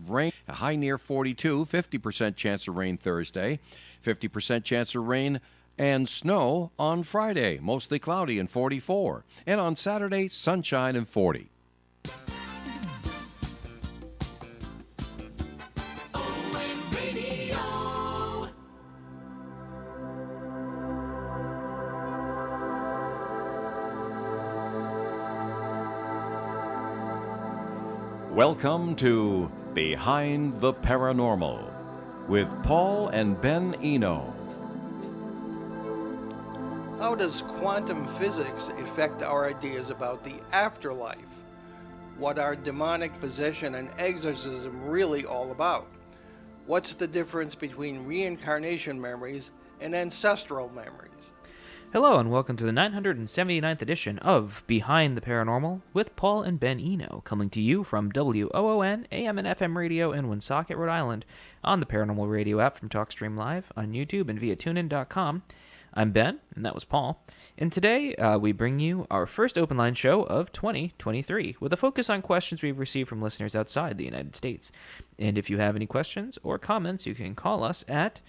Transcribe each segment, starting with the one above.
of rain, a high near 42, 50% chance of rain Thursday, 50% chance of rain and snow on Friday, mostly cloudy and 44. And on Saturday, sunshine and 40. Welcome to Behind the Paranormal with Paul and Ben Eno. How does quantum physics affect our ideas about the afterlife? What are demonic possession and exorcism really all about? What's the difference between reincarnation memories and ancestral memories? Hello and welcome to the 979th edition of Behind the Paranormal with Paul and Ben Eno, coming to you from WOON AM and FM radio in Woonsocket, Rhode Island, on the Paranormal Radio app from TalkStream Live, on YouTube, and via TuneIn.com. I'm Ben, and that was Paul, and today we bring you our first open line show of 2023, with a focus on questions we've received from listeners outside the United States. And if you have any questions or comments, you can call us at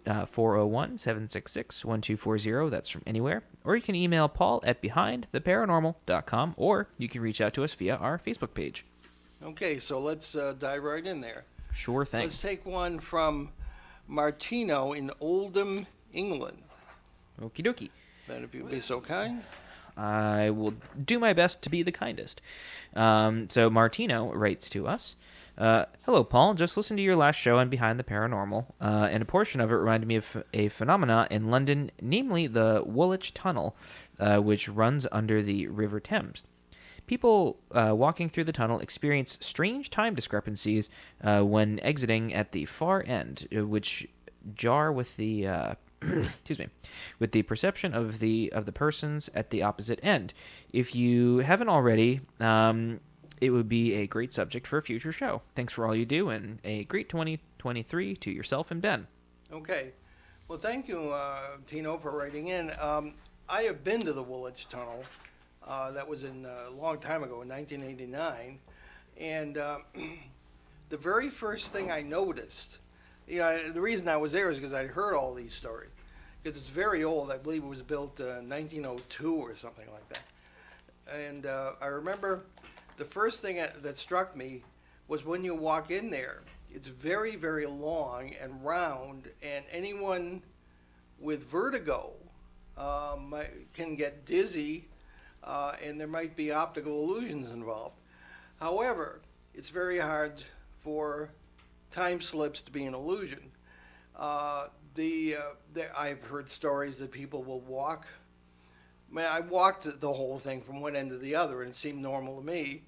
401-766-1240, that's from anywhere, or you can email Paul at behindtheparanormal.com, or you can reach out to us via our Facebook page. Okay, so let's dive right in there. Sure thing. Let's take one from Martino in Oldham, England. Okie dokie. Ben, if you'd be so kind. I will do my best to be the kindest. So Martino writes to us, hello, Paul. Just listened to your last show on Behind the Paranormal, and a portion of it reminded me of a phenomena in London, namely the Woolwich Tunnel, which runs under the River Thames. People walking through the tunnel experience strange time discrepancies when exiting at the far end, which jar with the excuse me, with the perception of the persons at the opposite end. If you haven't already, it would be a great subject for a future show. Thanks for all you do, and a great 2023 to yourself and Ben. Okay. Well, thank you, Tino, for writing in. I have been to the Woolwich Tunnel. That was a long time ago, in 1989. And the very first thing I noticed, the reason I was there is because I'd heard all these stories. Because it's very old. I believe it was built in 1902 or something like that. And I remember the first thing that struck me was when you walk in there, it's very, very long and round, and anyone with vertigo can get dizzy, and there might be optical illusions involved. However, it's very hard for time slips to be an illusion. I've heard stories that people will walk. I walked the whole thing from one end to the other, and it seemed normal to me.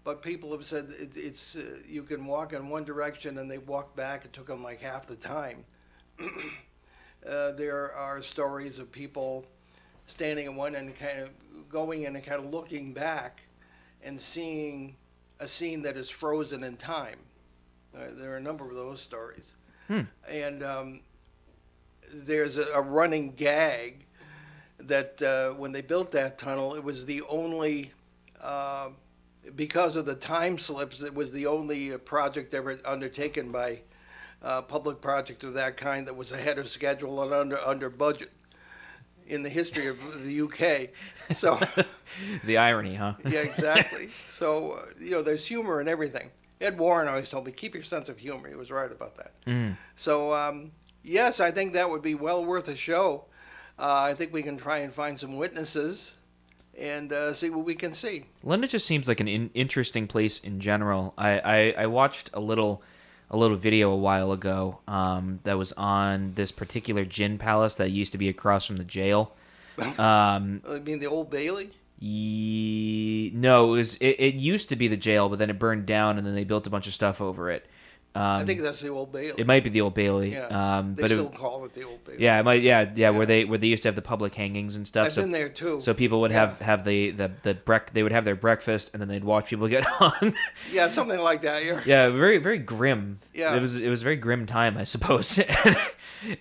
But people have said it's you can walk in one direction and they walk back. It took them like half the time. There are stories of people standing in one end, kind of going in and kind of looking back and seeing a scene that is frozen in time. There are a number of those stories. And there's a running gag that when they built that tunnel, it was the only, because of the time slips, it was the only project ever undertaken by a public project of that kind that was ahead of schedule and under budget in the history of the UK. So the irony, huh? Yeah, exactly. So, there's humor in everything. Ed Warren always told me, keep your sense of humor. He was right about that. So, yes, I think that would be well worth a show. I think we can try and find some witnesses and see what we can see. London just seems like an interesting place in general. I watched a little video a while ago that was on this particular gin palace that used to be across from the jail. I mean the Old Bailey? No, it used to be the jail, but then it burned down, and then they built a bunch of stuff over it. I think that's the Old Bailey. It might be the Old Bailey. Yeah, they still call it the Old Bailey. Yeah, it might. Yeah, where they used to have the public hangings and stuff. I've been there too. So people would have the they would have their breakfast, and then they'd watch people get hung. Yeah, something like that. Yeah, very very grim. Yeah, it was a very grim time, I suppose.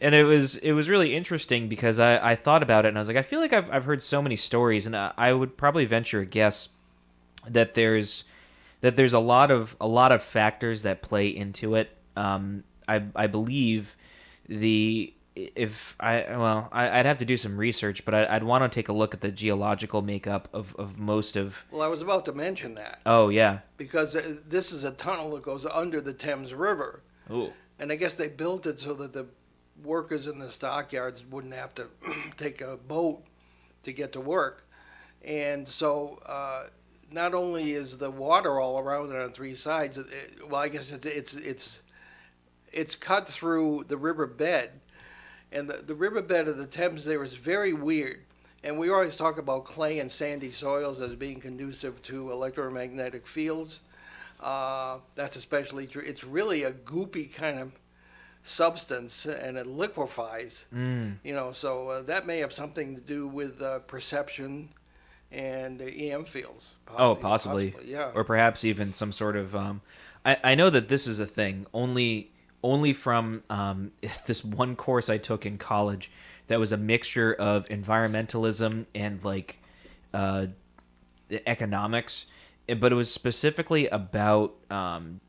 And it was really interesting because I thought about it and I was like, I feel like I've heard so many stories, and I would probably venture a guess that there's that there's a lot of factors that play into it. I believe I'd have to do some research, but I'd want to take a look at the geological makeup of most of. Well, I was about to mention that Oh yeah. because this is a tunnel that goes under the Thames River, Ooh. and I guess they built it so that the workers in the stockyards wouldn't have to take a boat to get to work, and so not only is the water all around it on three sides, well, I guess it's cut through the river bed. And the riverbed of the Thames there is very weird. And we always talk about clay and sandy soils as being conducive to electromagnetic fields. That's especially true. It's really a goopy kind of substance, and it liquefies. So that may have something to do with perception and EM fields. Possibly. Yeah. Or perhaps even some sort of. I know that this is a thing only from this one course I took in college that was a mixture of environmentalism and like economics, but it was specifically about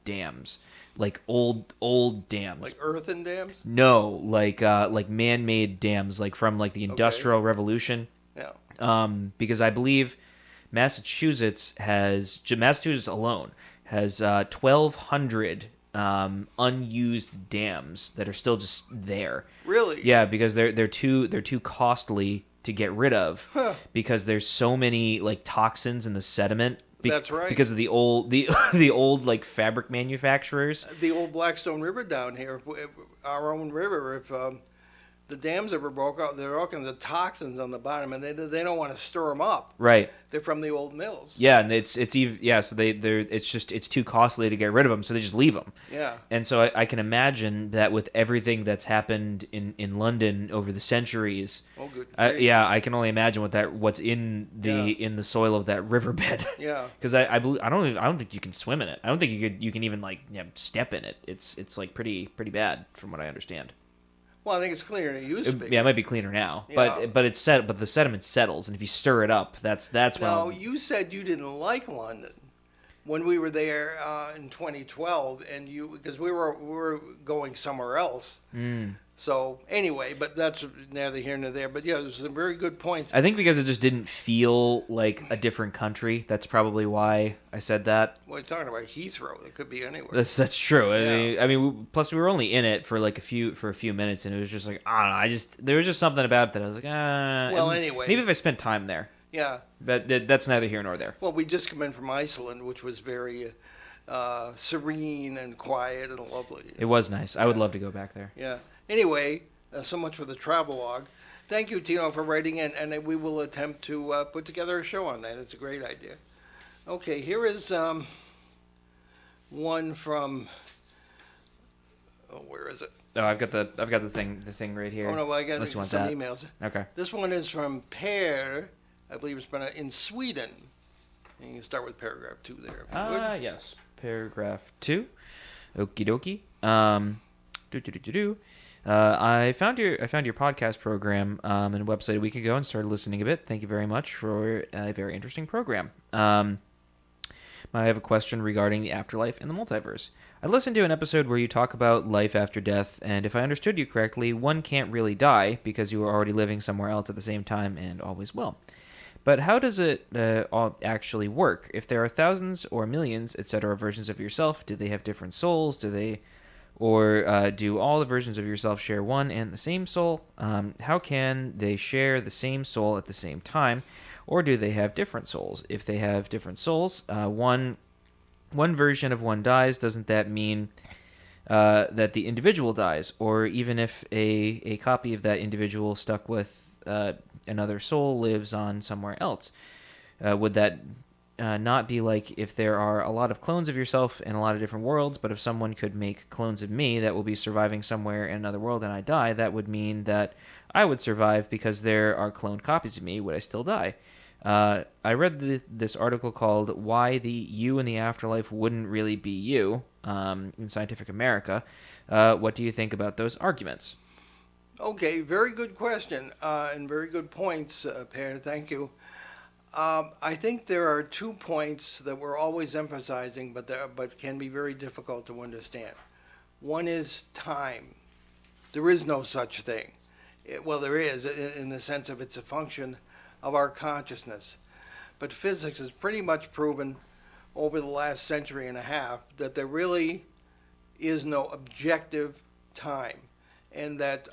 dams, like old dams. Like earthen dams? No, like man-made dams, like from like the Industrial Revolution. Yeah. Because I believe Massachusetts alone has 1,200 unused dams that are still just there. Really? Yeah, because they're too costly to get rid of because there's so many like toxins in the sediment. That's right. Because of the old like fabric manufacturers. The old Blackstone River down here, our own river, if the dams ever broke out, there are all kinds of toxins on the bottom, and they don't want to stir them up. Right. They're from the old mills. Yeah, and it's even so it's too costly to get rid of them, so they just leave them. Yeah. And so I can imagine that with everything that's happened in London over the centuries. Oh, good. I can only imagine what's in the soil of that riverbed. Yeah. Because I don't think you can swim in it. I don't think you can even like step in it. It's like pretty bad from what I understand. Well, I think it's cleaner than it used to be. Yeah, it might be cleaner now, Yeah. but the sediment settles, and if you stir it up, that's Now, when. you said you didn't like London when we were there in 2012, and because we were going somewhere else. So anyway, but that's neither here nor there. But yeah, there's some very good points. I think because it just didn't feel like a different country. That's probably why I said that. Well, you're talking about Heathrow. It could be anywhere. That's true. Yeah. I mean, plus we were only in it for like a few minutes, and it was just like I don't know. There was just something about it that I was like, Well, and anyway. maybe if I spent time there. Yeah. That's neither here nor there. Well, we just come in from Iceland, which was very serene and quiet and lovely. It was nice. I would love to go back there. Yeah. Anyway, so much for the travelogue. Thank you, Tino, for writing in, and we will attempt to put together a show on that. It's a great idea. Okay, here is one from. Oh, where is it? Oh, I've got the thing right here. Oh no, well, I got Unless you some want that. emails. Okay. This one is from Per, I believe it's pronounced in Sweden. And you can start with paragraph 2 there. if you would. Yes. Paragraph 2. Okie dokie. I found your podcast program and a website a week ago and started listening a bit. Thank you very much for a very interesting program. I have a question regarding the afterlife and the multiverse. I listened to an episode where you talk about life after death, and if I understood you correctly, one can't really die because you are already living somewhere else at the same time and always will. But how does it all actually work? If there are thousands or millions, etc., versions of yourself, do they have different souls? Or do all the versions of yourself share one and the same soul? How can they share the same soul at the same time? Or do they have different souls? If they have different souls, one version of one dies, doesn't that mean that the individual dies? Or even if a copy of that individual stuck with another soul lives on somewhere else, would that not be like if there are a lot of clones of yourself in a lot of different worlds, but if someone could make clones of me that will be surviving somewhere in another world and I die, that would mean that I would survive because there are cloned copies of me. Would I still die? I read this article called Why the You in the Afterlife Wouldn't Really Be You in Scientific America. What do you think about those arguments? Okay, very good question and very good points, Per. Thank you. I think there are 2 points that we're always emphasizing, but can be very difficult to understand. One is time. There is no such thing. Well, there is in the sense of it's a function of our consciousness. But physics has pretty much proven over the last century and a half that there really is no objective time, and that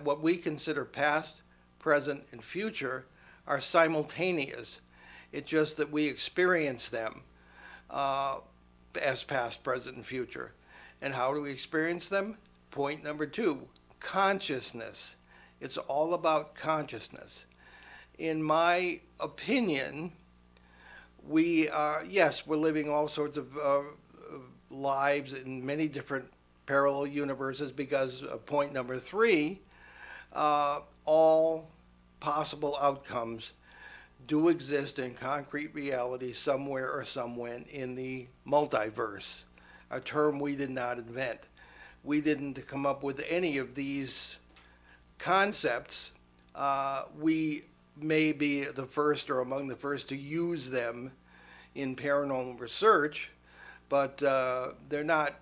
what we consider past, present, and future are simultaneous. It's just that we experience them as past, present, and future. And how do we experience them? Point number 2, consciousness. It's all about consciousness. In my opinion, we are, yes, we're living all sorts of lives in many different parallel universes because point number 3, all possible outcomes do exist in concrete reality somewhere or somewhen in the multiverse, a term we did not invent. We didn't come up with any of these concepts. We may be the first or among the first to use them in paranormal research, but they're not,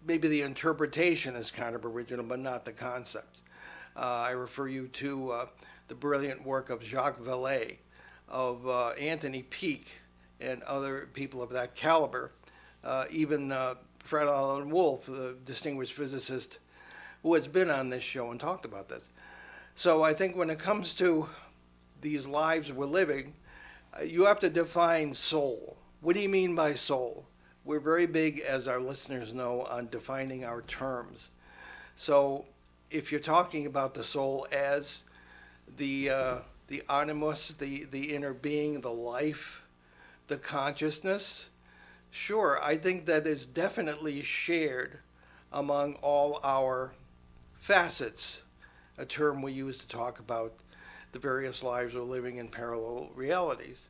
maybe the interpretation is kind of original, but not the concepts. I refer you to the brilliant work of Jacques Vallée, of Anthony Peake, and other people of that caliber, even Fred Alan Wolf, the distinguished physicist who has been on this show and talked about this. So I think when it comes to these lives we're living, you have to define soul. What do you mean by soul? We're very big, as our listeners know, on defining our terms. So if you're talking about the soul as the animus, the inner being, the life, the consciousness, sure, I think that is definitely shared among all our facets, a term we use to talk about the various lives we're living in parallel realities.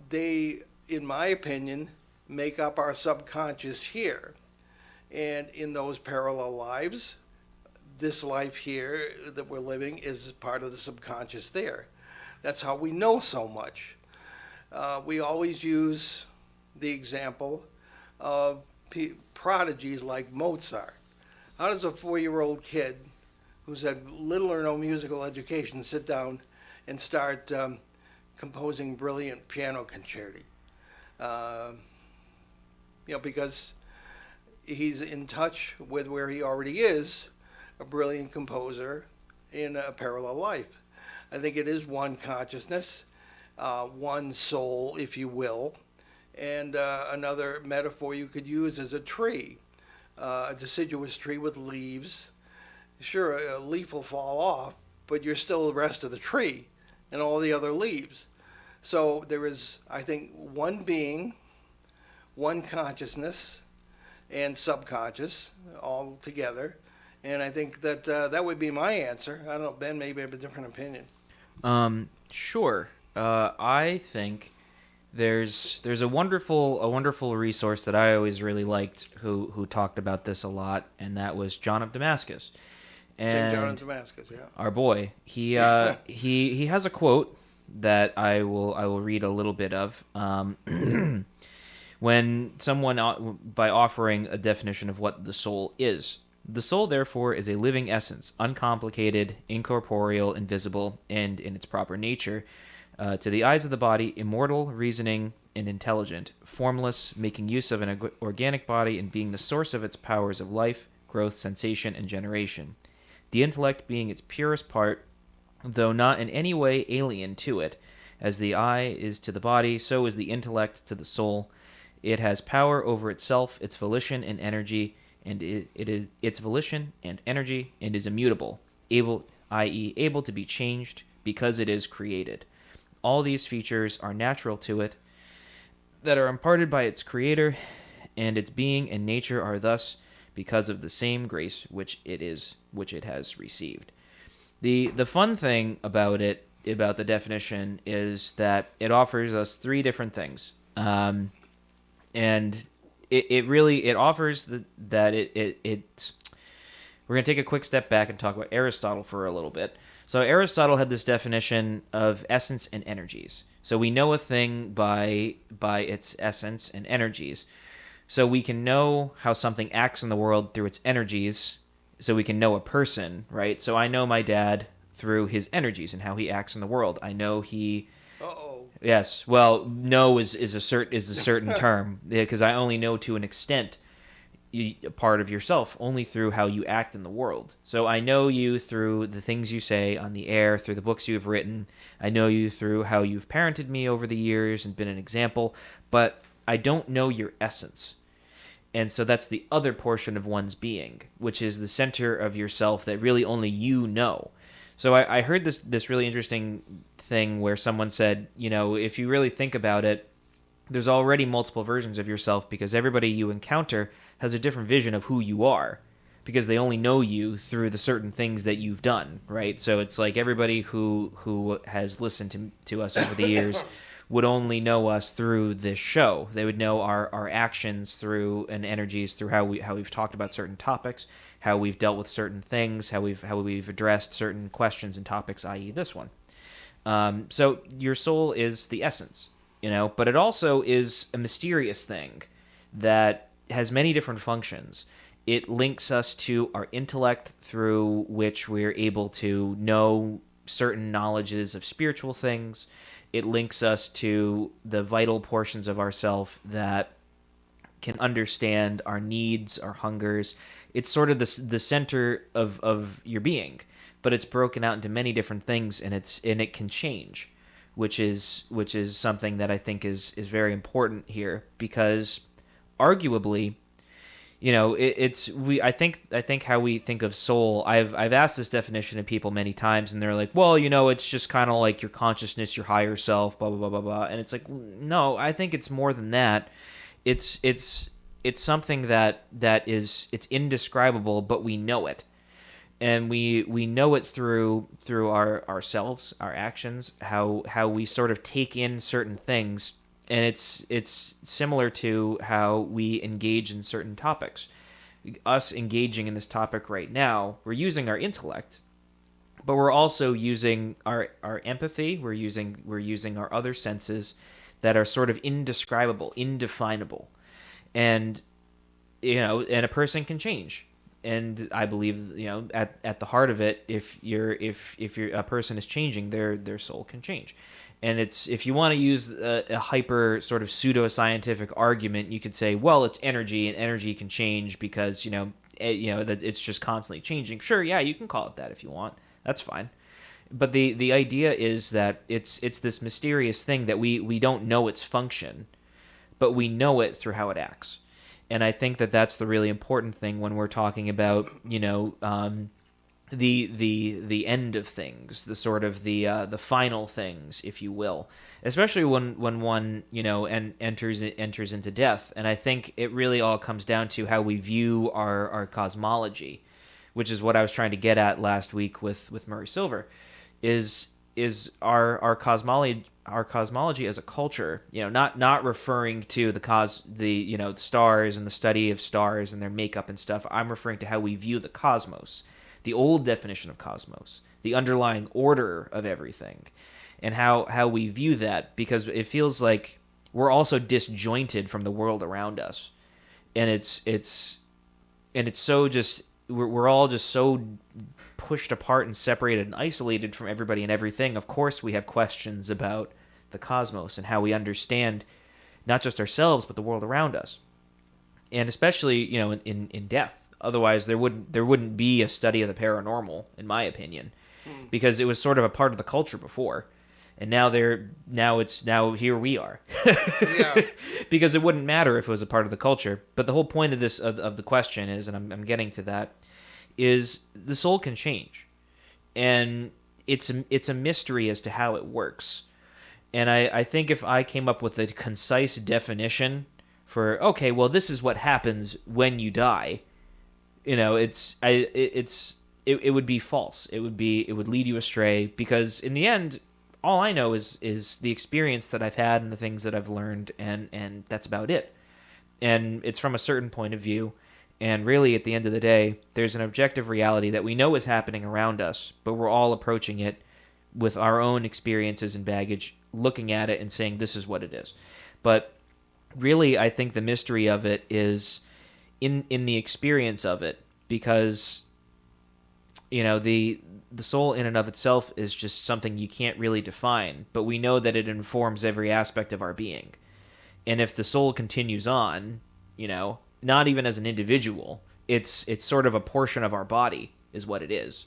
They, in my opinion, make up our subconscious here. And in those parallel lives, this life here that we're living is part of the subconscious there. That's how we know so much. We always use the example of prodigies like Mozart. How does a 4-year-old kid who's had little or no musical education sit down and start composing brilliant piano concerti? Because he's in touch with where he already is, a brilliant composer in a parallel life. I think it is one consciousness, one soul, if you will. And another metaphor you could use is a tree, a deciduous tree with leaves. Sure, a leaf will fall off, but you're still the rest of the tree and all the other leaves. So there is, I think, one being, one consciousness, and subconscious all together. And I think that that would be my answer. I don't know, Ben maybe have a different opinion. Sure. I think there's a wonderful resource that I always really liked who talked about this a lot, and that was John of Damascus. And St. John of Damascus, yeah. Our boy, he has a quote that I will read a little bit of. When someone, by offering a definition of what the soul is. The soul, therefore, is a living essence, uncomplicated, incorporeal, invisible, and, in its proper nature, to the eyes of the body, immortal, reasoning, and intelligent, formless, making use of an organic body and being the source of its powers of life, growth, sensation, and generation. The intellect being its purest part, though not in any way alien to it. As the eye is to the body, so is the intellect to the soul. It has power over itself, its volition and energy, and it is its volition and energy, and is immutable, i.e., able to be changed because it is created. All these features are natural to it, that are imparted by its creator, and its being and nature are thus because of the same grace which it has received. The fun thing about it, about the definition, is that it offers us three different things. And it offers that we're going to take a quick step back and talk about Aristotle for a little bit. So Aristotle had this definition of essence and energies. So we know a thing by its essence and energies. So we can know how something acts in the world through its energies. So we can know a person, right? So I know my dad through his energies and how he acts in the world. I know he. Uh-oh. Yes. Well, know is a certain term, because I only know to an extent a part of yourself only through how you act in the world. So I know you through the things you say on the air, through the books you've written. I know you through how you've parented me over the years and been an example, but I don't know your essence. And so that's the other portion of one's being, which is the center of yourself that really only you know. So I heard this really interesting thing where someone said, if you really think about it, there's already multiple versions of yourself because everybody you encounter has a different vision of who you are because they only know you through the certain things that you've done, right? So it's like everybody who has listened to us over the years would only know us through this show. They would know our actions through and energies through how we've talked about certain topics, how we've dealt with certain things, how we've addressed certain questions and topics, i.e. this one. So your soul is the essence, but it also is a mysterious thing that has many different functions. It links us to our intellect through which we're able to know certain knowledges of spiritual things. It links us to the vital portions of ourself that can understand our needs, our hungers. It's sort of the center of your being, but it's broken out into many different things, and it can change, which is something that I think is very important here because arguably, I think how we think of soul. I've asked this definition of people many times, and they're like, well, it's just kind of like your consciousness, your higher self, blah blah blah blah blah. And it's like, no, I think it's more than that. It's something it's indescribable, but we know it, and we know it through ourselves, our actions, how we sort of take in certain things. And it's similar to how we engage in certain topics. Us engaging in this topic right now, we're using our intellect, but we're also using our empathy. We're using our other senses that are sort of indescribable, indefinable, and and a person can change. And I believe at the heart of it, if a person is changing, their soul can change. And if you want to use a hyper sort of pseudoscientific argument, you could say, well, it's energy, and energy can change because that it's just constantly changing. Sure, yeah, you can call it that if you want. That's fine. But the idea is that it's this mysterious thing that we don't know its function, but we know it through how it acts. And I think that that's the really important thing when we're talking about the end of things, the sort of the final things, if you will, especially when one enters into death. And I think it really all comes down to how we view our cosmology, which is what I was trying to get at last week with Murray Silver, is our cosmology as a culture, not referring to the stars and the study of stars and their makeup and stuff. I'm referring to how we view the cosmos. The old definition of cosmos, the underlying order of everything, and how we view that, because it feels like we're also disjointed from the world around us, and it's so just we're all just so pushed apart and separated and isolated from everybody and everything. Of course, we have questions about the cosmos and how we understand not just ourselves but the world around us, and especially in death. Otherwise, there wouldn't be a study of the paranormal, in my opinion, because it was sort of a part of the culture before, and now here we are. Yeah. Because it wouldn't matter if it was a part of the culture. But the whole point of this of the question is, and I'm getting to that, is the soul can change, and it's a mystery as to how it works. And I think if I came up with a concise definition for, okay, well, this is what happens when you die. It would be false. It would lead you astray, because in the end, all I know is the experience that I've had and the things that I've learned, and that's about it. And it's from a certain point of view, And really, at the end of the day, there's an objective reality that we know is happening around us, but we're all approaching it with our own experiences and baggage, looking at it and saying, this is what it is. But really, I think the mystery of it is in the experience of it, because the soul in and of itself is just something you can't really define, but we know that it informs every aspect of our being. And if the soul continues on, not even as an individual, it's sort of a portion of our body is what it is.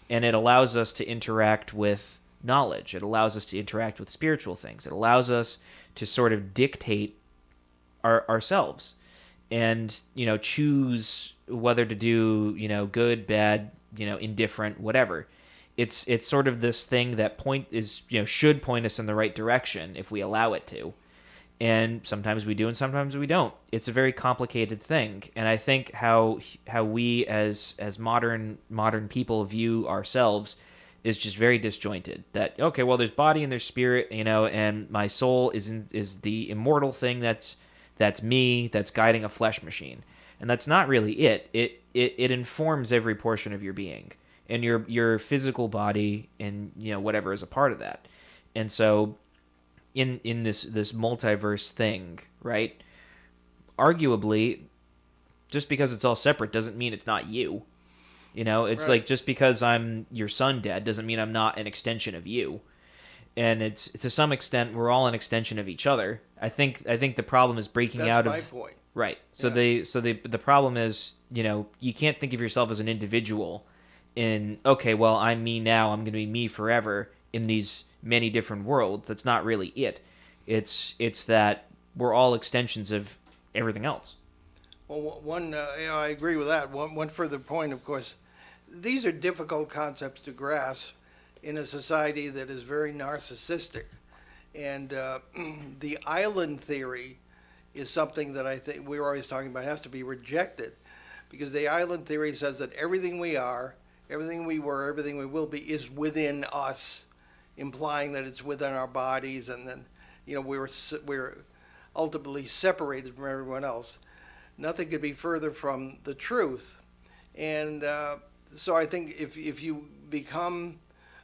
And it allows us to interact with knowledge. It allows us to interact with spiritual things. It allows us to sort of dictate ourselves and, choose whether to do, good, bad, indifferent, whatever. It's sort of this thing that should point us in the right direction if we allow it to. And sometimes we do and sometimes we don't. It's a very complicated thing. And I think how we as modern people view ourselves is just very disjointed. That, okay, well, there's body and there's spirit, and my soul is the immortal thing that's me, that's guiding a flesh machine. And that's not really it. It informs every portion of your being. And your physical body and whatever is a part of that. And so in this multiverse thing, right? Arguably, just because it's all separate doesn't mean it's not you. It's Right. like, just because I'm your son, Dad, doesn't mean I'm not an extension of you. And it's to some extent we're all an extension of each other. I think the problem is breaking That's out of my point. right. So Yeah. the problem is, you can't think of yourself as an individual in, okay, well, I'm me now, I'm going to be me forever in these many different worlds. That's not really it. It's that we're all extensions of everything else. Well, I agree with that. One further point, of course, these are difficult concepts to grasp in a society that is very narcissistic. And the island theory is something that I think we're always talking about has to be rejected, because the island theory says that everything we are, everything we were, everything we will be is within us, implying that it's within our bodies, and then we're ultimately separated from everyone else. Nothing could be further from the truth. And so I think if you become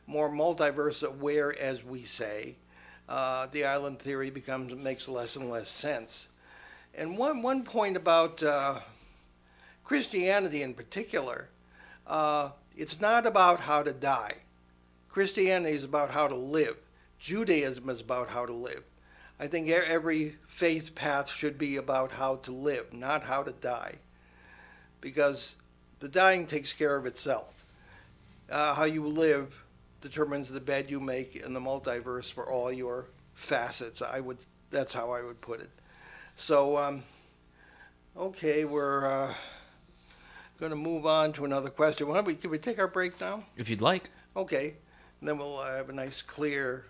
more multiverse aware, as we say, the island theory makes less and less sense. And one point about Christianity in particular, it's not about how to die. Christianity is about how to live. Judaism is about how to live. I think every faith path should be about how to live, not how to die. Because the dying takes care of itself. How you live determines the bed you make in the multiverse for all your facets. That's how I would put it. So, okay, we're going to move on to another question. Can we take our break now? If you'd like. Okay. And then we'll have a nice, clear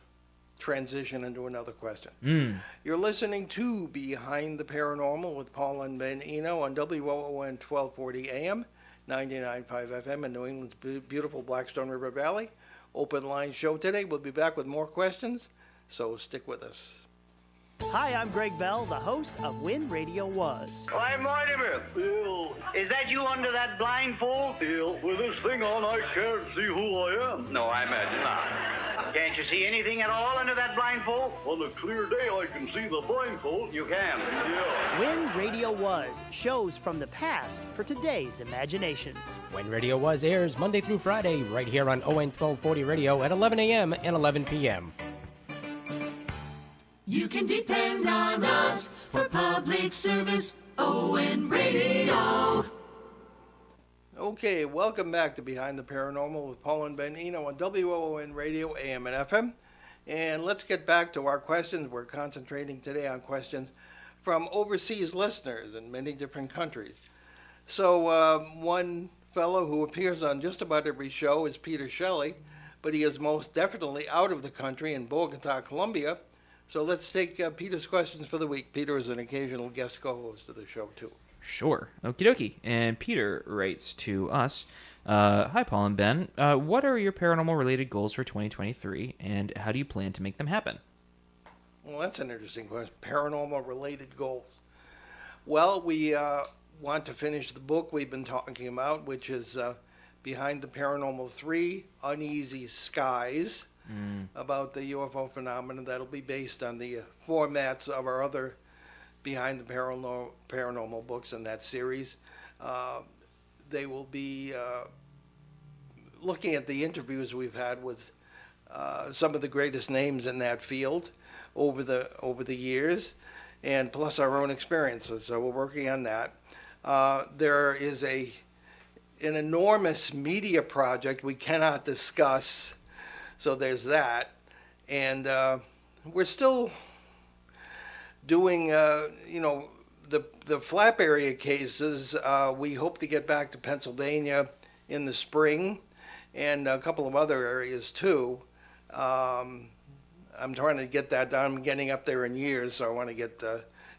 transition into another question. You're listening to Behind the Paranormal with Paul and Ben Eno on WOON 1240 AM, 99.5 FM in New England's beautiful Blackstone River Valley. Open line show today. We'll be back with more questions, so stick with us. Hi, I'm Greg Bell, the host of When Radio Was. Why, Mortimer! Bill, Is that you under that blindfold? Bill, with this thing on, I can't see who I am. No, I imagine not. Can't you see anything at all under that blindfold? On a clear day, I can see the blindfold. You can. Yeah. When Radio Was, shows from the past for today's imaginations. When Radio Was airs Monday through Friday, right here on ON 1240 Radio at 11 a.m. and 11 p.m. You can depend on us for public service. ON Radio. Okay, welcome back to Behind the Paranormal with Paul and Ben Eno on WOON Radio, AM and FM. And let's get back to our questions. We're concentrating today on questions from overseas listeners in many different countries. So one fellow who appears on just about every show is Peter Shelley, but he is most definitely out of the country in Bogota, Colombia. So let's take Peter's questions for the week. Peter is an occasional guest co-host of the show, too. Sure. Okie dokie. And Peter writes to us, hi, Paul and Ben. What are your paranormal-related goals for 2023, and how do you plan to make them happen? Well, that's an interesting question. Paranormal-related goals. Well, want to finish the book we've been talking about, which is Behind the Paranormal 3, Uneasy Skies, about the UFO phenomenon. That'll be based on the formats of our other Behind the Paranormal books in that series. They will be looking at the interviews we've had with some of the greatest names in that field over the years, and plus our own experiences. So we're working on that. There is an enormous media project we cannot discuss, so there's that. And we're still doing, the flap area cases. We hope to get back to Pennsylvania in the spring, and a couple of other areas too. I'm trying to get that done. I'm getting up there in years, so I want to get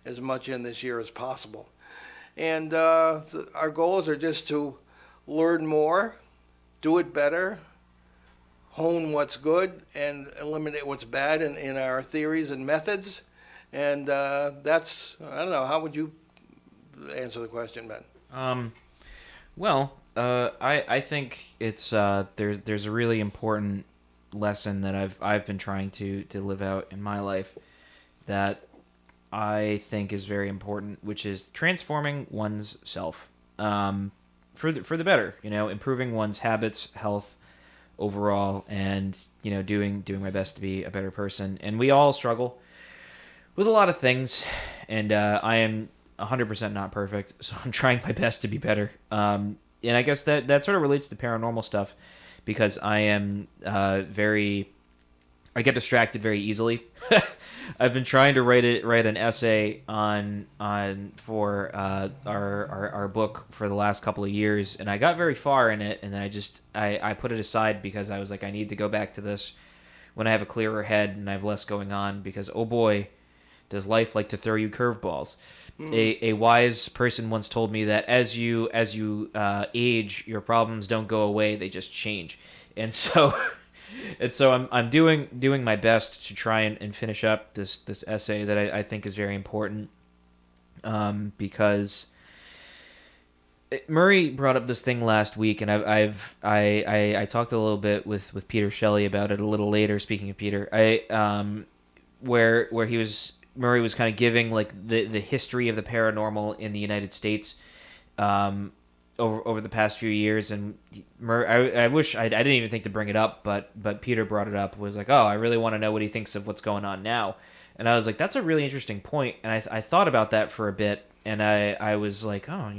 as much in this year as possible. And our goals are just to learn more, do it better, hone what's good, and eliminate what's bad in our theories and methods. And that's, I don't know, how would you answer the question, Ben? I think it's there's a really important lesson that I've been trying to live out in my life that I think is very important, which is transforming one's self for the better. Improving one's habits, health overall, and doing my best to be a better person. And we all struggle with a lot of things, and I am 100% not perfect, so I'm trying my best to be better. And I guess that sort of relates to paranormal stuff, because I am I get distracted very easily. I've been trying to write an essay for our book for the last couple of years, and I got very far in it, and then I put it aside because I was like, I need to go back to this when I have a clearer head and I have less going on, because oh boy, does life like to throw you curveballs. A wise person once told me that as you age, your problems don't go away; they just change. And so I'm doing my best to try and finish up this essay that I think is very important, because Murray brought up this thing last week, and I talked a little bit with Peter Shelley about it a little later. Speaking of Peter, where Murray was kind of giving like the history of the paranormal in the United States over the past few years, and I wish I didn't even think to bring it up, but Peter brought it up. Was like, oh, I really want to know what he thinks of what's going on now, and I was like, that's a really interesting point, and I thought about that for a bit, and I was like, oh,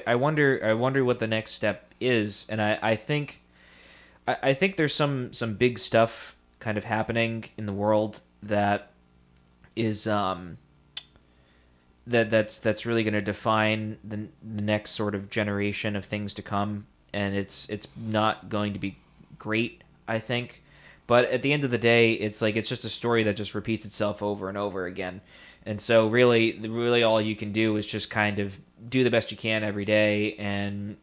I wonder what the next step is, and I think there's some big stuff kind of happening in the world that is that's really going to define the next sort of generation of things to come, and it's not going to be great, I think, but at the end of the day, it's just a story that just repeats itself over and over again. And so really all you can do is just kind of do the best you can every day, and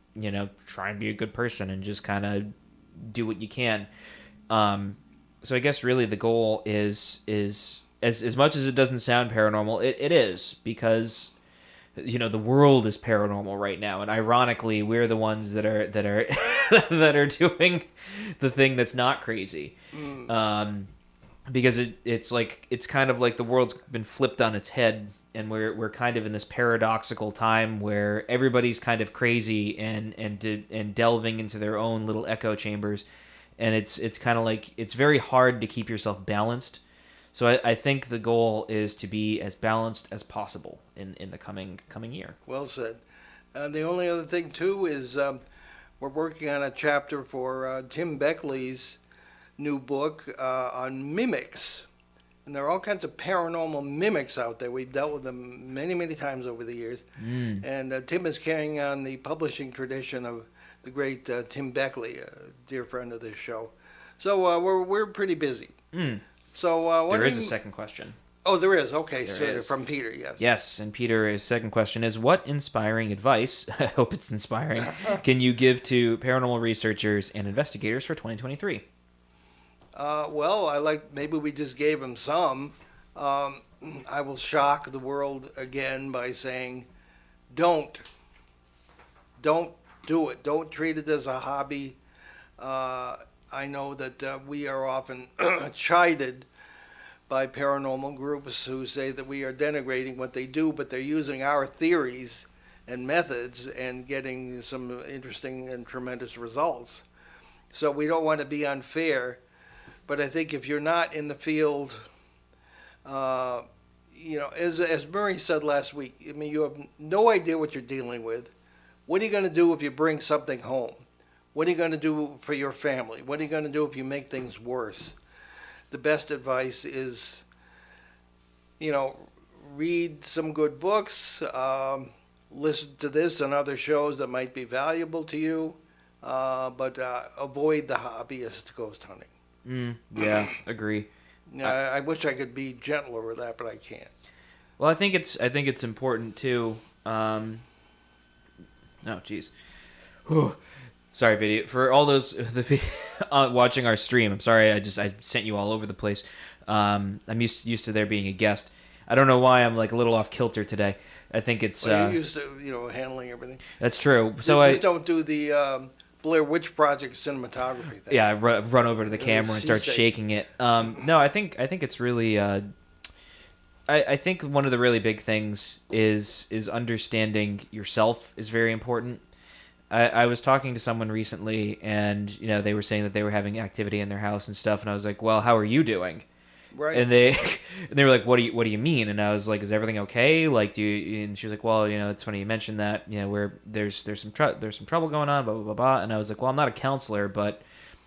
try and be a good person, and just kind of do what you can. So I guess really the goal is as much as it doesn't sound paranormal, it is, because the world is paranormal right now, and ironically we're the ones that are that are doing the thing that's not crazy. Because it's kind of like the world's been flipped on its head, and we're kind of in this paradoxical time where everybody's kind of crazy and delving into their own little echo chambers, and it's kind of like it's very hard to keep yourself balanced. So I think the goal is to be as balanced as possible in the coming year. Well said. The only other thing, too, is we're working on a chapter for Tim Beckley's new book on mimics. And there are all kinds of paranormal mimics out there. We've dealt with them many, many times over the years. And Tim is carrying on the publishing tradition of the great Tim Beckley, a dear friend of this show. So we're pretty busy. So there is a second question. Oh, there is. Okay, there so is. From Peter, yes. Yes, and Peter, his second question is, what inspiring advice, I hope it's inspiring, can you give to paranormal researchers and investigators for 2023? Well, maybe we just gave him some. I will shock the world again by saying, don't don't do it. Don't treat it as a hobby. I know that we are often chided by paranormal groups who say that we are denigrating what they do, but they're using our theories and methods and getting some interesting and tremendous results. So we don't want to be unfair, but I think if you're not in the field, as Murray said last week, I mean, you have no idea what you're dealing with. What are you going to do if you bring something home? What are you going to do for your family? What are you going to do if you make things worse? The best advice is, read some good books, listen to this and other shows that might be valuable to you, but avoid the hobbyist ghost hunting. Yeah, agree. I wish I could be gentler with that, but I can't. Well, I think it's important too. Oh, jeez. Sorry, video for all those watching our stream. I'm sorry, I sent you all over the place. I'm used to there being a guest. I don't know why I'm like a little off kilter today. I think it's. Well, you're used to handling everything. That's true. So just don't do the Blair Witch Project cinematography thing. Yeah, I run over to the camera and start shaking it. No, I think it's really. I think one of the really big things is understanding yourself is very important. I was talking to someone recently, and they were saying that they were having activity in their house and stuff, and I was like, "Well, how are you doing?" Right. And they were like, "What do you mean?" And I was like, "Is everything okay? Like, do you?" And she was like, "Well, it's funny you mentioned that. Where there's some trouble going on, blah blah blah blah." And I was like, "Well, I'm not a counselor, but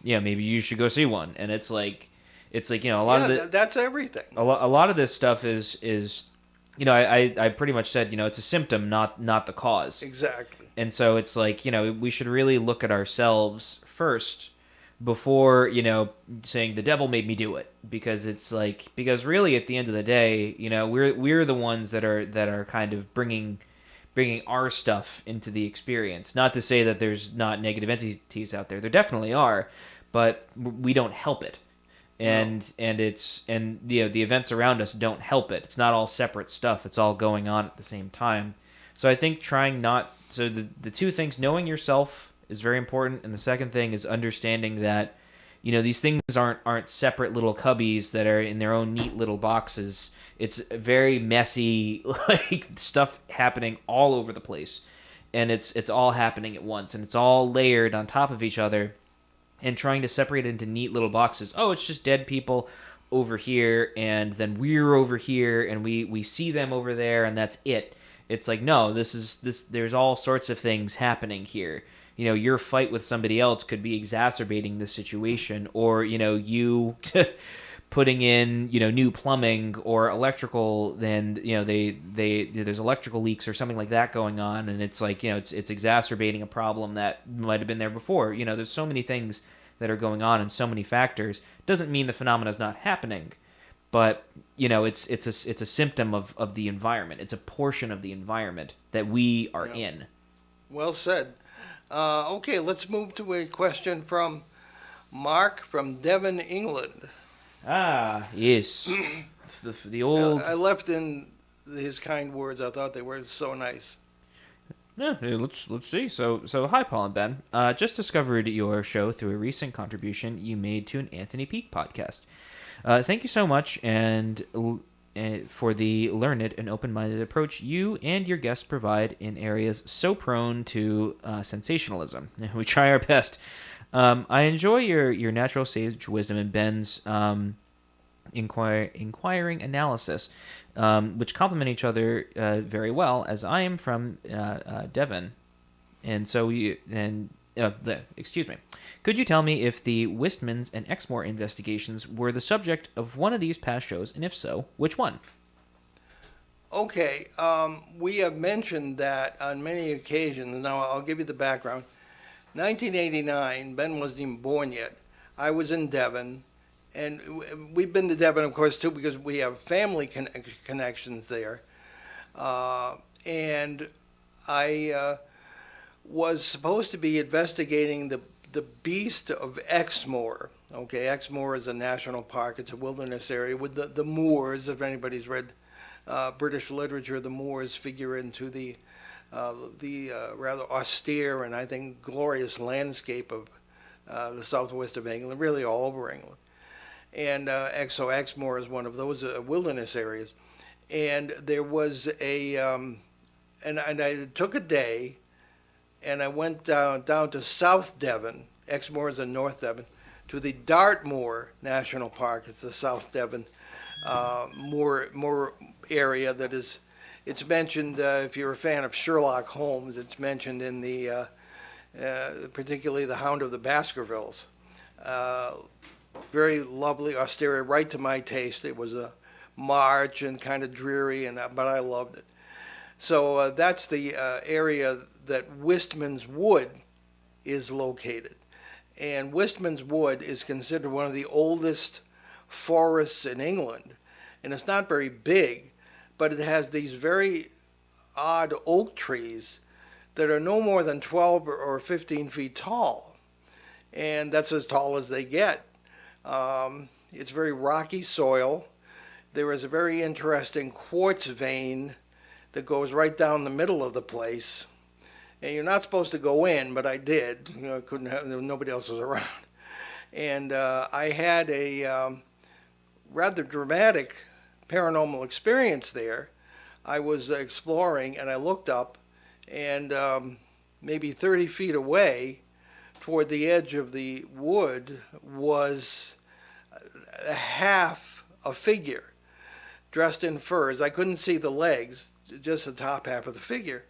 maybe you should go see one." And it's like a lot of the that's everything. A lot of this stuff is I pretty much said it's a symptom, not the cause. Exactly. And so it's like, we should really look at ourselves first before, saying the devil made me do it, because because really at the end of the day, we're the ones that are kind of bringing our stuff into the experience. Not to say that there's not negative entities out there. There definitely are, but we don't help it. And the events around us don't help it. It's not all separate stuff. It's all going on at the same time. So I think so the two things, knowing yourself is very important, and the second thing is understanding that these things aren't separate little cubbies that are in their own neat little boxes. It's very messy, like stuff happening all over the place, and it's all happening at once, and it's all layered on top of each other, and trying to separate it into neat little boxes. Oh, it's just dead people over here, and then we're over here, and we see them over there, and that's it. It's like, no, there's all sorts of things happening here. Your fight with somebody else could be exacerbating the situation, or, you putting in, new plumbing or electrical, then, there's electrical leaks or something like that going on, and it's like, it's exacerbating a problem that might have been there before. There's so many things that are going on and so many factors. Doesn't mean the phenomena is not happening. But it's a symptom of the environment. It's a portion of the environment that we are in. Well said. Okay, let's move to a question from Mark from Devon, England. Ah, yes, the old. I left in his kind words. I thought they were so nice. Yeah, let's see. So hi, Paul and Ben. Just discovered your show through a recent contribution you made to an Anthony Peak podcast. Thank you so much, and for the learned and open-minded approach you and your guests provide in areas so prone to sensationalism. We try our best. I enjoy your natural sage wisdom and Ben's inquiring analysis, which complement each other very well, as I am from Devon, and so excuse me. Could you tell me if the Wistmans and Exmoor investigations were the subject of one of these past shows, and if so, which one? Okay, we have mentioned that on many occasions. Now, I'll give you the background. 1989, Ben wasn't even born yet. I was in Devon, and we've been to Devon, of course, too, because we have family connections there. And I was supposed to be investigating the beast of Exmoor. Okay, Exmoor is a national park. It's a wilderness area with the Moors. If anybody's read British literature, the Moors figure into the the rather austere and I think glorious landscape of the southwest of England, really all over England. And so Exmoor is one of those wilderness areas. And there was and I took a day, and I went down to South Devon. Exmoor is in North Devon, to the Dartmoor National Park. It's the South Devon moor area that is. It's mentioned if you're a fan of Sherlock Holmes. It's mentioned in the particularly the Hound of the Baskervilles. Very lovely, austere, right to my taste. It was a march and kind of dreary, but I loved it. So that's the area that Wistman's Wood is located. And Wistman's Wood is considered one of the oldest forests in England. And it's not very big, but it has these very odd oak trees that are no more than 12 or 15 feet tall. And that's as tall as they get. It's very rocky soil. There is a very interesting quartz vein that goes right down the middle of the place. And you're not supposed to go in, but I did. You know, I couldn't have, nobody else was around. And I had a rather dramatic paranormal experience there. I was exploring, and I looked up, and maybe 30 feet away, toward the edge of the wood, was half a figure dressed in furs. I couldn't see the legs, just the top half of the figure.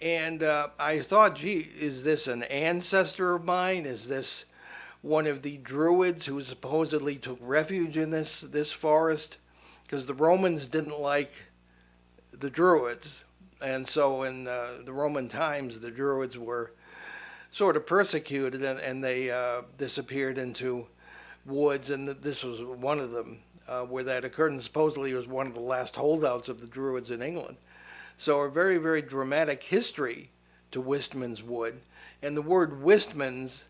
And I thought, gee, is this an ancestor of mine? Is this one of the Druids who supposedly took refuge in this forest? Because the Romans didn't like the Druids. And so in the Roman times, the Druids were sort of persecuted, and they disappeared into woods. And this was one of them where that occurred, and supposedly it was one of the last holdouts of the Druids in England. So a very, very dramatic history to Wistman's Wood. And the word Wistman's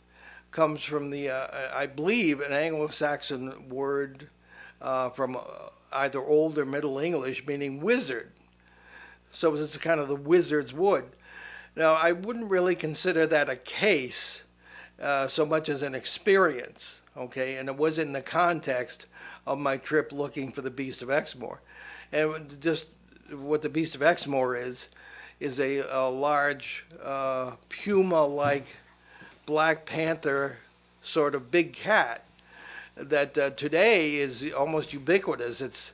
comes from the, I believe, an Anglo-Saxon word from either Old or Middle English, meaning wizard. So it's kind of the wizard's wood. Now, I wouldn't really consider that a case so much as an experience, okay? And it was in the context of my trip looking for the Beast of Exmoor. And just what the Beast of Exmoor is a large puma-like Black Panther sort of big cat that today is almost ubiquitous. It's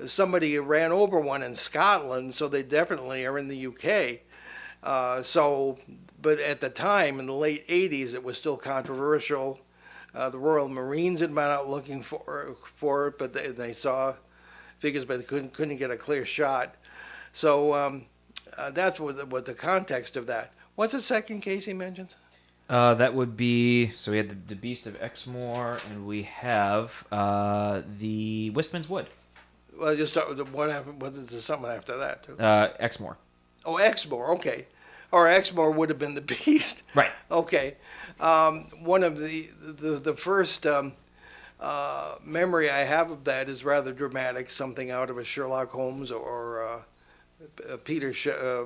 somebody ran over one in Scotland, so they definitely are in the UK. But at the time, in the late 80s, it was still controversial. The Royal Marines had been out looking for it, but they saw figures, but they couldn't get a clear shot. So that's what the context of that. What's the second case he mentioned? That would be, so we had the Beast of Exmoor, and we have the Wistman's Wood. Well, just start with what happened. Was there something after that too? Exmoor. Oh, Exmoor. Okay, or Exmoor would have been the Beast. Right. Okay. One of the first memory I have of that is rather dramatic. Something out of a Sherlock Holmes or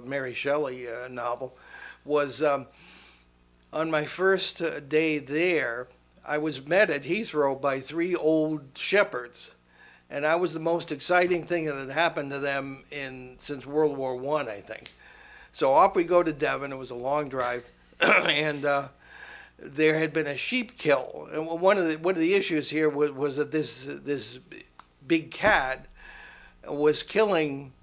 Mary Shelley novel. Was on my first day there, I was met at Heathrow by 3 old shepherds. And I was the most exciting thing that had happened to them since World War I, I think. So off we go to Devon. It was a long drive, and there had been a sheep kill. And one of the issues here was that this big cat was killing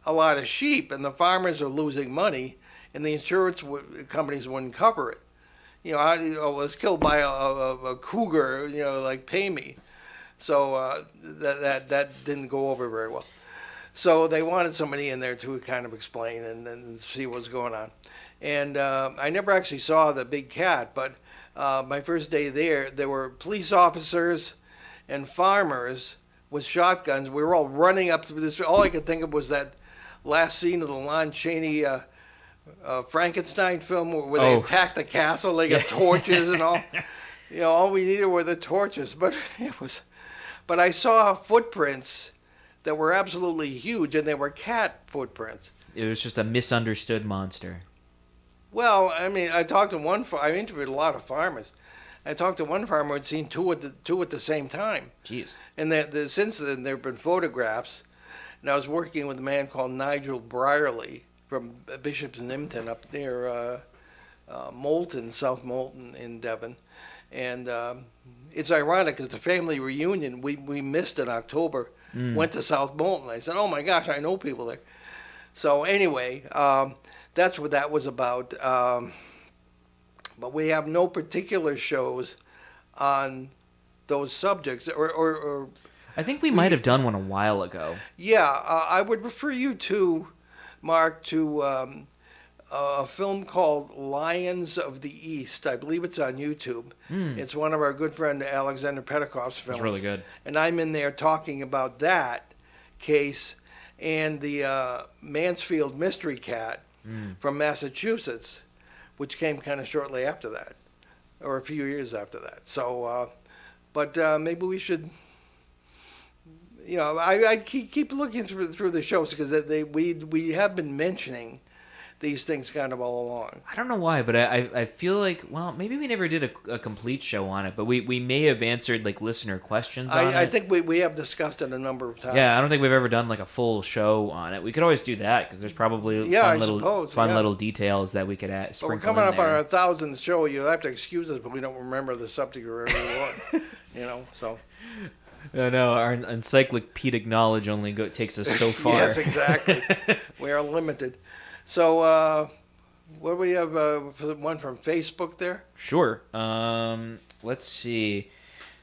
a lot of sheep, and the farmers are losing money, and the insurance companies wouldn't cover it. You know, I was killed by a cougar. You know, like pay me. So that didn't go over very well. So they wanted somebody in there to kind of explain and see what was going on. And I never actually saw the big cat, but my first day there were police officers and farmers with shotguns. We were all running up through this. All I could think of was that last scene of the Lon Chaney Frankenstein film where they attacked the castle. They got torches and all. You know, all we needed were the torches, but it was. But I saw footprints that were absolutely huge, and they were cat footprints. it was just a misunderstood monster. Well, I mean, I talked to I interviewed a lot of farmers. I talked to one farmer who'd seen two at the same time. Jeez. And since then, there have been photographs. And I was working with a man called Nigel Brierley from Bishop's Nympton up near Moulton, South Moulton in Devon. And it's ironic because the family reunion we missed in October went to South Moulton. I said, oh my gosh, I know people there. So anyway, that's what that was about. But we have no particular shows on those subjects. Or I think we might have done one a while ago. yeah, I would refer you to, Mark, to a film called Lions of the East. I believe it's on YouTube. It's one of our good friend Alexander Petikoff's films. It's really good. And I'm in there talking about that case and the Mansfield Mystery Cat from Massachusetts, which came kind of shortly after that, or a few years after that. So, but maybe we should, I keep looking through the shows because we have been mentioning these things kind of all along. I don't know why, but I feel like, well, maybe we never did a complete show on it, but we may have answered like listener questions on it. I think we have discussed it a number of times. Yeah, I don't think we've ever done like a full show on it. We could always do that because there's probably fun little details that we could add. But we're coming up on our 1,000th show. You'll have to excuse us, but we don't remember the subject or whatever we want. So. No, our encyclopedic knowledge only takes us so far. Yes, exactly. We are limited. So, what do we have? One from Facebook there? Sure. Let's see.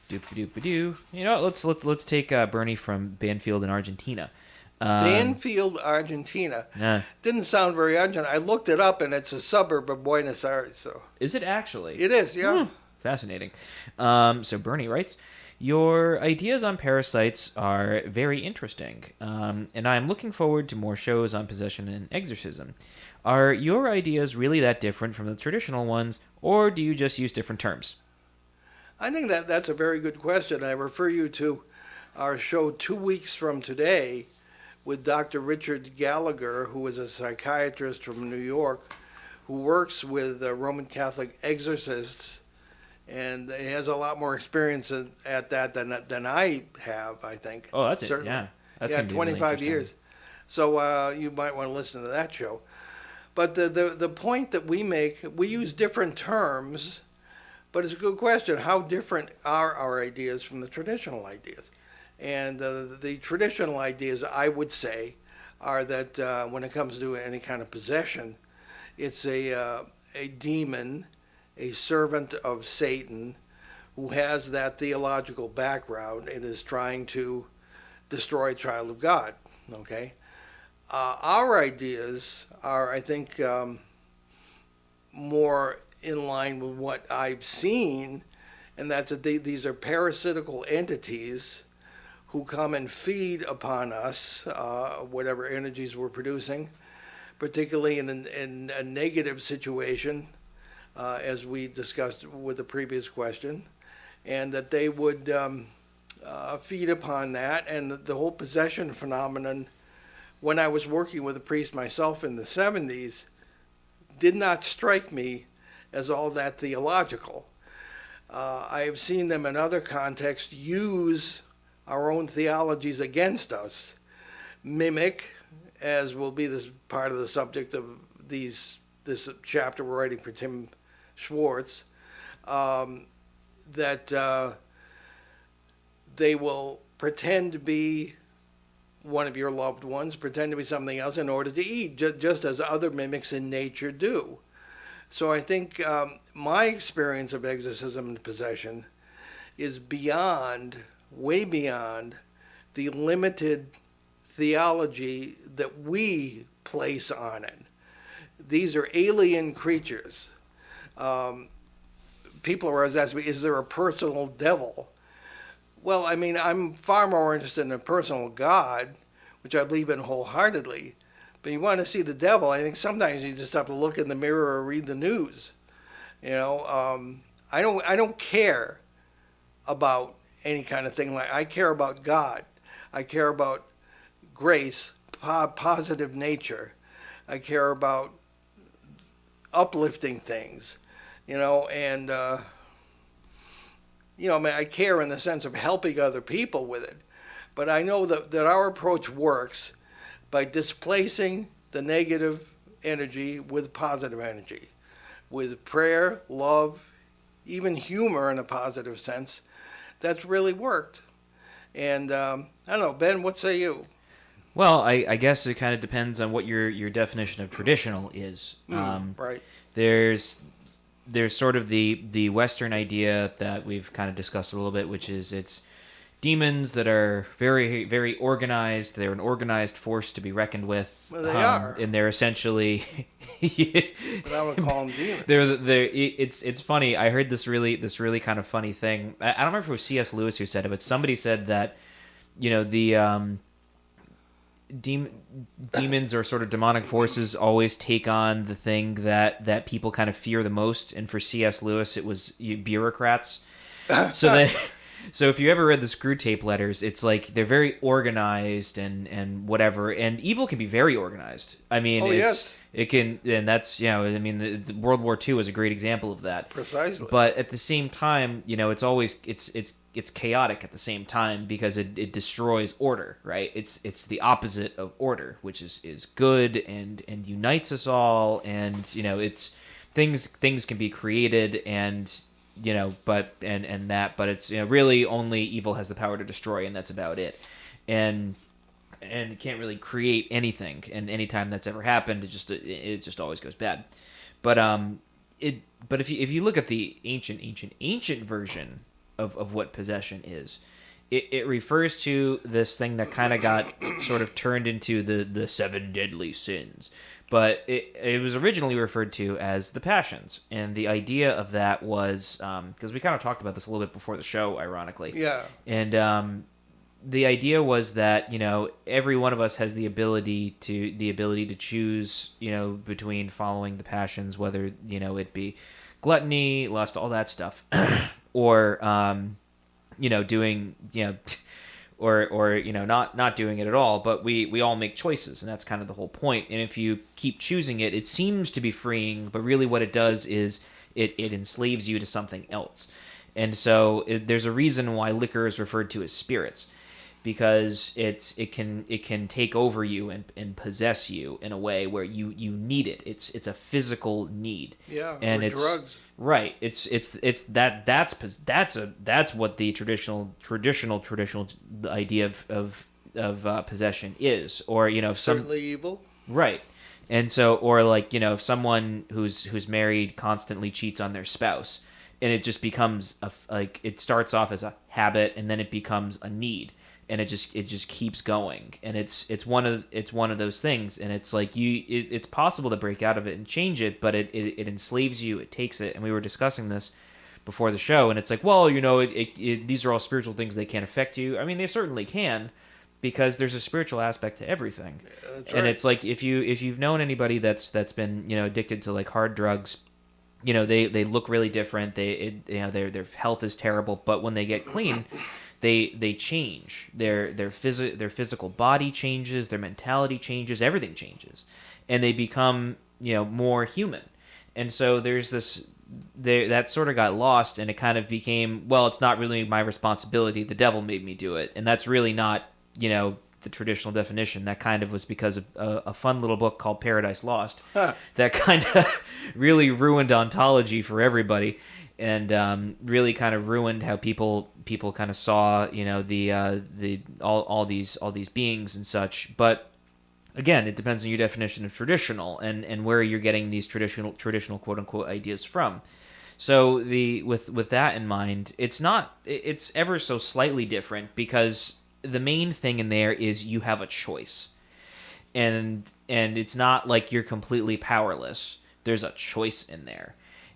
Doop-a-doop-a-doo. You know what? Let's take Bernie from Banfield in Argentina. Banfield, Argentina. Yeah. Didn't sound very Argentine. I looked it up, and it's a suburb of Buenos Aires. So is it actually? It is. Yeah. Fascinating. So Bernie writes, your ideas on parasites are very interesting, and I am looking forward to more shows on possession and exorcism. Are your ideas really that different from the traditional ones, or do you just use different terms? I think that's a very good question. I refer you to our show 2 weeks from today with Dr. Richard Gallagher, who is a psychiatrist from New York, who works with Roman Catholic exorcists. And he has a lot more experience at that than I have, I think. Oh, that's certainly. it. Yeah, that's yeah, gonna be really 25 years. interesting. So you might want to listen to that show. But the point that we make, we use different terms, but it's a good question. How different are our ideas from the traditional ideas? And the traditional ideas, I would say, are that when it comes to any kind of possession, it's a demon, a servant of Satan, who has that theological background and is trying to destroy a child of God. Okay, our ideas are, I think, more in line with what I've seen, and that's that these are parasitical entities who come and feed upon us, whatever energies we're producing, particularly in a negative situation. As we discussed with the previous question, and that they would feed upon that. And the whole possession phenomenon, when I was working with a priest myself in the 70s, did not strike me as all that theological. I have seen them in other contexts use our own theologies against us, mimic, as will be this part of the subject of this chapter we're writing for Tim Schwartz, that they will pretend to be one of your loved ones, pretend to be something else in order to eat, just as other mimics in nature do. So I think my experience of exorcism and possession is way beyond the limited theology that we place on it. These are alien creatures. People are always asking me, is there a personal devil? Well, I mean, I'm far more interested in a personal God, which I believe in wholeheartedly. But you want to see the devil, I think sometimes you just have to look in the mirror or read the news. I don't care about any kind of thing. Like, I care about God. I care about grace, positive nature. I care about uplifting things, and I care in the sense of helping other people with it. But I know that our approach works by displacing the negative energy with positive energy, with prayer, love, even humor in a positive sense. That's really worked. And I don't know, Ben, what say you? Well, I guess it kind of depends on what your definition of traditional is. Right. There's sort of the Western idea that we've kind of discussed a little bit, which is it's demons that are very, very organized. They're an organized force to be reckoned with. Well, they are. And they're essentially... But I would call them demons. It's funny. I heard this really kind of funny thing. I don't remember if it was C.S. Lewis who said it, but somebody said that, the demons or sort of demonic forces always take on the thing that people kind of fear the most. And for C.S. Lewis, it was bureaucrats. So if you ever read the Screw Tape letters, it's like they're very organized and whatever. And evil can be very organized. I mean, yes. It can, and that's, the World War II is a great example of that. Precisely. But at the same time, it's always, it's chaotic at the same time because it destroys order, right? It's the opposite of order, which is good and unites us all. And, it's things can be created and, but it's, really only evil has the power to destroy, and that's about it. And it can't really create anything, and anytime that's ever happened, it just always goes bad. But if you look at the ancient version of what possession is, it refers to this thing that kind of got sort of turned into the seven deadly sins. But it was originally referred to as the passions, and the idea of that was because we kind of talked about this a little bit before the show, ironically. Yeah. And the idea was that every one of us has the ability to choose between following the passions, whether it be gluttony, lust, all that stuff, or doing or not doing it at all. But we all make choices, and that's kind of the whole point. And if you keep choosing it, it seems to be freeing, but really what it does is it enslaves you to something else. And so there's a reason why liquor is referred to as spirits, because it can take over you and possess you in a way where you need it. It's a physical need. Yeah, and or it's drugs. Right. That's what the traditional idea of possession is, or if Certainly evil. Right. And so, or like if someone who's married constantly cheats on their spouse, and it just becomes it starts off as a habit, and then it becomes a need. And it just keeps going, and it's one of those things, and it's like it's possible to break out of it and change it, but it enslaves you, it takes it. And we were discussing this before the show, and it's like, well, these are all spiritual things, they can't affect you. I mean, they certainly can, because there's a spiritual aspect to everything. That's and right. it's like if you've known anybody that's been addicted to like hard drugs, they look really different. Their health is terrible, but when they get clean. They change. Their physical body changes, their mentality changes, everything changes, and they become more human. And so there's this that sort of got lost, and it kind of became, well, it's not really my responsibility. The devil made me do it, and that's really not the traditional definition. That kind of was because of a fun little book called Paradise Lost that kind of really ruined ontology for everybody. And really kind of ruined how people kind of saw all these beings and such. But again, it depends on your definition of traditional and where you're getting these traditional quote unquote ideas from. So with that in mind, it's ever so slightly different, because the main thing in there is you have a choice, and it's not like you're completely powerless. There's a choice in there.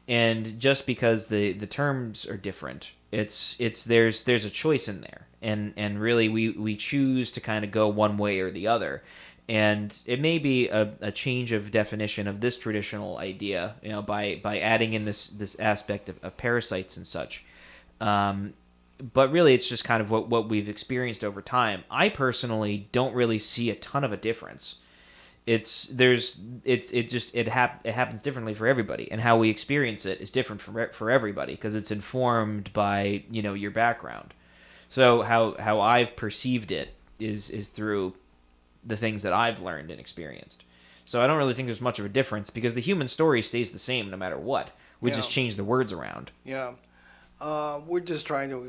And just because the terms are different, there's a choice in there, and really we choose to kind of go one way or the other, and it may be a change of definition of this traditional idea, by adding in this aspect of parasites and such, but really it's just kind of what we've experienced over time. I personally don't really see a ton of a difference. it happens differently for everybody, and how we experience it is different for everybody because it's informed by your background. So how I've perceived it is through the things that I've learned and experienced. So I don't really think there's much of a difference because the human story stays the same no matter what. We just change the words around. Yeah. We're just trying to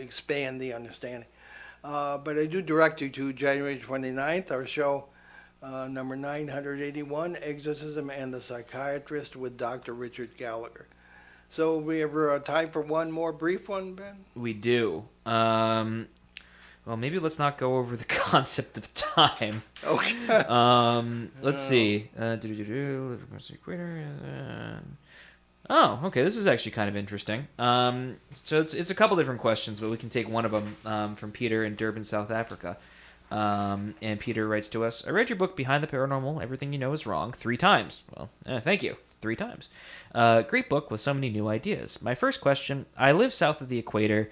expand the understanding. But I do direct you to January 29th, our show number 981, Exorcism and the Psychiatrist with Dr. Richard Gallagher. So we have time for one more brief one, Ben? We do. Well, maybe let's not go over the concept of time. Okay. Let's see. Oh, okay. This is actually kind of interesting. So it's a couple different questions, but we can take one of them from Peter in Durban, South Africa. And Peter writes to us, I read your book, Behind the Paranormal, Everything You Know is Wrong, 3 times. Well, thank you. 3 times. Great book with so many new ideas. My first question, I live south of the equator,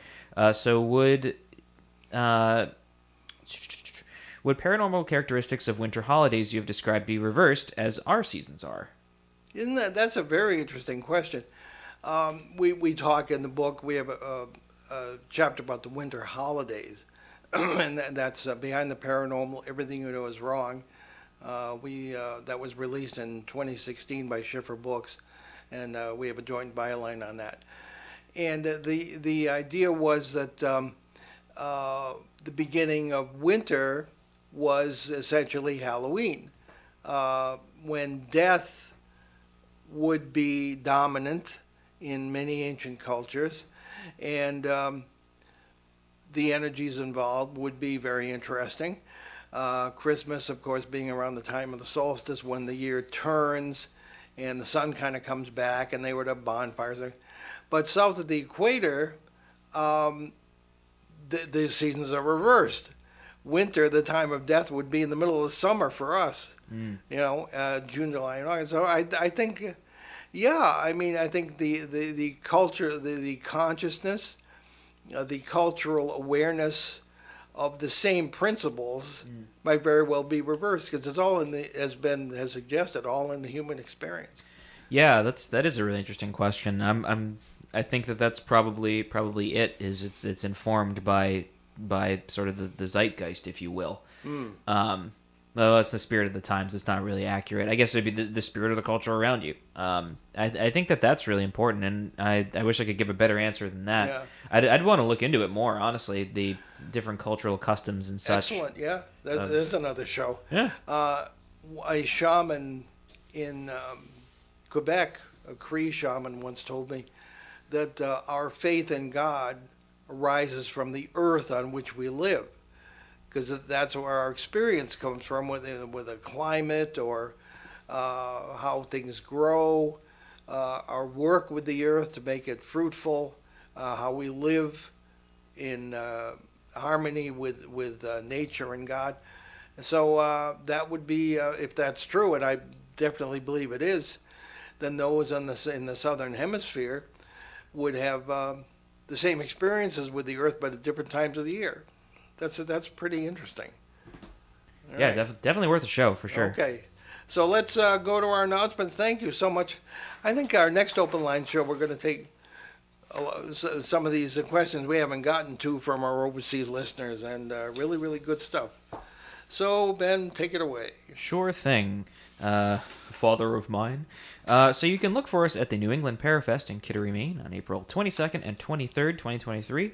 so would paranormal characteristics of winter holidays you have described be reversed as our seasons are? That's a very interesting question. We talk in the book, we have a chapter about the winter holidays, and that's Behind the Paranormal, Everything You Know is Wrong. That was released in 2016 by Schiffer Books, and we have a joint byline on that. And the idea was that the beginning of winter was essentially Halloween, when death would be dominant in many ancient cultures, and the energies involved would be very interesting. Christmas, of course, being around the time of the solstice when the year turns and the sun kind of comes back, and they would have bonfires. But south of the equator, the seasons are reversed. Winter, the time of death, would be in the middle of the summer for us. June, July, and August. So I think, I think the culture, the consciousness, the cultural awareness of the same principles might very well be reversed because it's all as Ben has suggested, all in the human experience. Yeah, that is a really interesting question. I think that's probably it. It's informed by sort of the zeitgeist, if you will. Well, that's the spirit of the times. It's not really accurate. I guess it'd be the spirit of the culture around you. I think that's really important, and I wish I could give a better answer than that. Yeah. I'd want to look into it more, honestly, the different cultural customs and such. Excellent, yeah. There's another show. Yeah. A shaman in Quebec, a Cree shaman, once told me that our faith in God arises from the earth on which we live, because that's where our experience comes from, with a climate or how things grow, our work with the earth to make it fruitful, how we live in harmony with nature and God. So that would be, if that's true, and I definitely believe it is, then those in the southern hemisphere would have the same experiences with the earth, but at different times of the year. That's pretty interesting. All Yeah, right. definitely worth a show for sure. Okay. So let's go to our announcements. Thank you so much. I think our next open line show, we're going to take some of these questions we haven't gotten to from our overseas listeners, and really, really good stuff. So, Ben, take it away. Sure thing, father of mine. So you can look for us at the New England Parafest in Kittery, Maine on April 22nd and 23rd, 2023.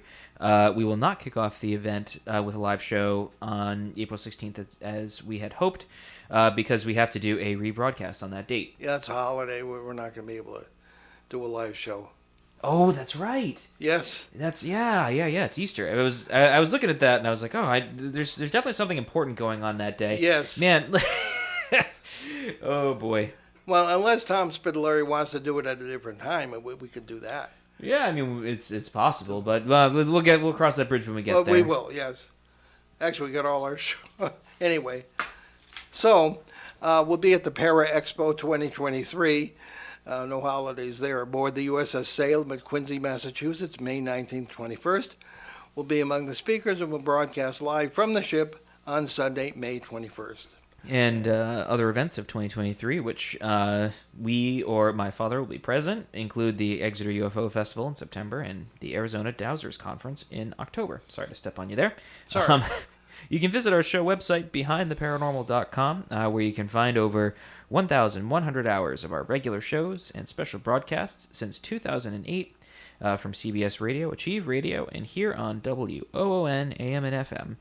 We will not kick off the event with a live show on April 16th as we had hoped, because we have to do a rebroadcast on that date. Yeah, it's a holiday. We're not going to be able to do a live show. Oh, that's right. Yes. That's yeah. It's Easter. I was looking at that and I was like, there's definitely something important going on that day. Yes. Man. Oh boy. Well, unless Tom Spitaleri wants to do it at a different time, we could do that. Yeah, I mean it's possible, but we'll cross that bridge when we get there. We will, yes. Actually, we got all our show. Anyway, so we'll be at the Para Expo 2023. No holidays there. Aboard the USS Salem at Quincy, Massachusetts, May 19th, 21st. We'll be among the speakers and will broadcast live from the ship on Sunday, May 21st. and other events of 2023, which we or my father will be present, include the Exeter UFO Festival in September and the Arizona Dowsers Conference in October. Sorry to step on you there. Sorry. You can visit our show website, behindtheparanormal.com, where you can find over 1,100 hours of our regular shows and special broadcasts since 2008 from CBS Radio, Achieve Radio, and here on WOON AM and FM.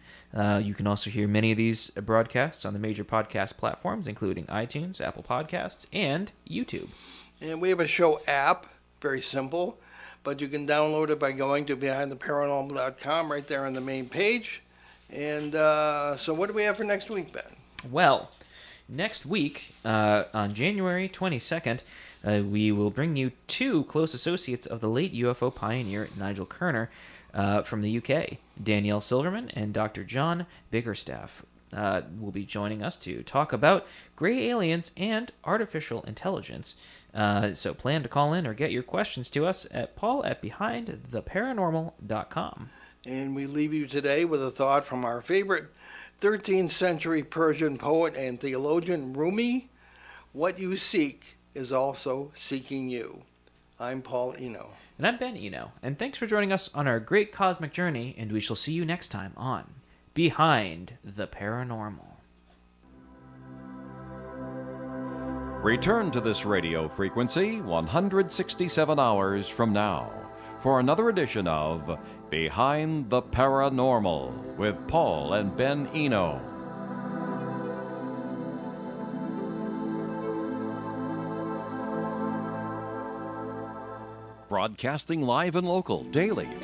You can also hear many of these broadcasts on the major podcast platforms, including iTunes, Apple Podcasts, and YouTube. And we have a show app, very simple, but you can download it by going to behindtheparanormal.com right there on the main page. And so what do we have for next week, Ben? Well, next week, on January 22nd, we will bring you two close associates of the late UFO pioneer Nigel Kerner from the UK. Danielle Silverman and Dr. John Biggerstaff will be joining us to talk about gray aliens and artificial intelligence. So plan to call in or get your questions to us at paul@behindtheparanormal.com. And we leave you today with a thought from our favorite 13th century Persian poet and theologian Rumi. What you seek is also seeking you. I'm Paul Eno. And I'm Ben Eno. And thanks for joining us on our great cosmic journey, and we shall see you next time on Behind the Paranormal. Return to this radio frequency 167 hours from now for another edition of Behind the Paranormal with Paul and Ben Eno. Broadcasting live and local daily.